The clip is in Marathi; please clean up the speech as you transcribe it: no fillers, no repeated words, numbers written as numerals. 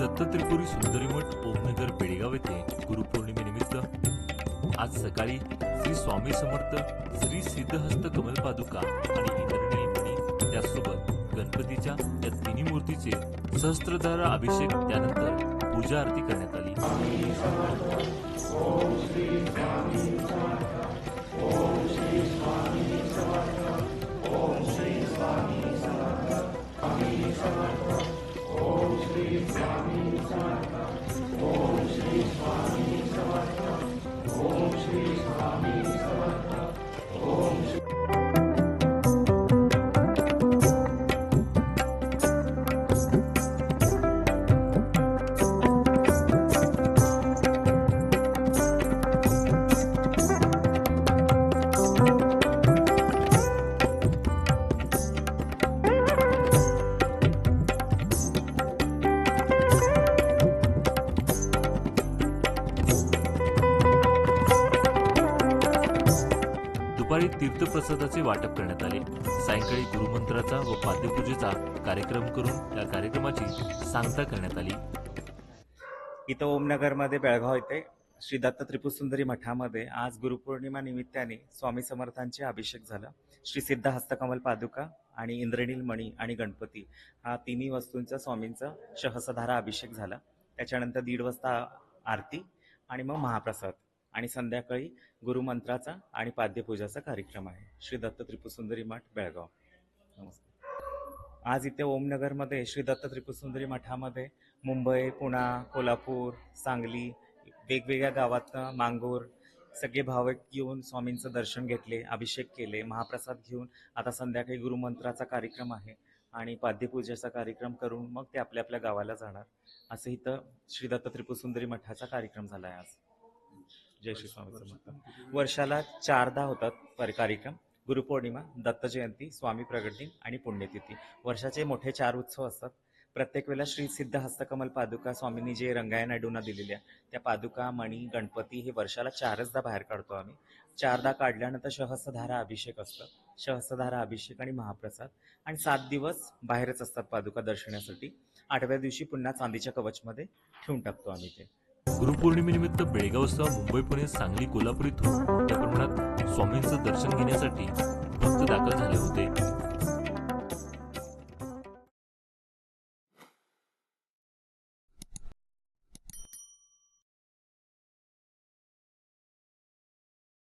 दत्त त्रिपुरी सुंदरी मठ ओमनगर बेळगाव येथे गुरुपौर्णिमेनिमित्त आज सकाळी श्री स्वामी समर्थ श्री सिद्धहस्त कमल पादुका आणि इंद्रनील मणी त्यासोबत गणपतीच्या या तिन्ही मूर्तीचे सहस्त्रधारा अभिषेक त्यानंतर पूजा आरती करण्यात आली। दुपारी तीर्थप्रसादाचे वाटप करण्यात आले। सायंकाळी गुरुमंत्राचा व पाद्यपूजेचा कार्यक्रम करून या कार्यक्रमाची सांगता करण्यात आली। इथं ओमनगरमध्ये बेळगाव येथे श्री दत्त त्रिपुरसुंदरी मठामध्ये आज गुरुपौर्णिमा निमित्ताने स्वामी समर्थांचे अभिषेक झाला। श्री सिद्ध हस्तकमल पादुका आणि इंद्रनील मणी आणि गणपती हा तिन्ही वस्तूंचा स्वामींचा सहस्त्रधारा अभिषेक झाला। त्याच्यानंतर 1:30 वाजता आरती आणि मग महाप्रसाद आणि संध्याकाळी गुरुमंत्राचा आणि पाद्यपूजाचा कार्यक्रम आहे। श्री दत्त त्रिपुरसुंदरी मठ बेळगाव। नमस्कार। आज इथे ओमनगरमध्ये श्री दत्त त्रिपुरसुंदरी मठामध्ये मुंबई, पुणा, कोल्हापूर, सांगली वेगवेगळ्या गावातनं मांगूर सगळे भाविक येऊन स्वामींचं दर्शन घेतले, अभिषेक केले, महाप्रसाद घेऊन आता संध्याकाळी गुरुमंत्राचा कार्यक्रम आहे आणि पाद्यपूजेचा कार्यक्रम करून मग ते आपल्या आपल्या गावाला जाणार। असं इथं श्री दत्त त्रिपुरसुंदरी मठाचा कार्यक्रम झाला आहे आज। जय श्री स्वामी समर्थ। वर्षाला 4दा होतात कार्यक्रम। गुरुपौर्णिमा, दत्त जयंती, स्वामी प्रगट दिन आणि पुण्यतिथी वर्षाचे मोठे 4 उत्सव असतात। प्रत्येक वेळेला श्री सिद्ध हस्तकमल पादुका स्वामींनी जे रंगाया नायडूंना दिलेल्या त्या पादुका, मणी, गणपती हे वर्षाला 4दा बाहेर काढतो आम्ही। 4दा काढल्यानंतर सहस्त्रधारा अभिषेक असतं। सहस्त्रधारा अभिषेक आणि महाप्रसाद आणि 7 दिवस बाहेरच असतात पादुका दर्शनासाठी। 8व्या दिवशी पुन्हा चांदीच्या कवचमध्ये ठेवून टाकतो आम्ही ते। गुरुपौर्णिमेनिमित्त बेळगावसह मुंबई, पुणे, सांगली, कोल्हापूर इथून मोठ्या प्रमाणात स्वामींचं दर्शन घेण्यासाठी भक्त दाखल झाले होते।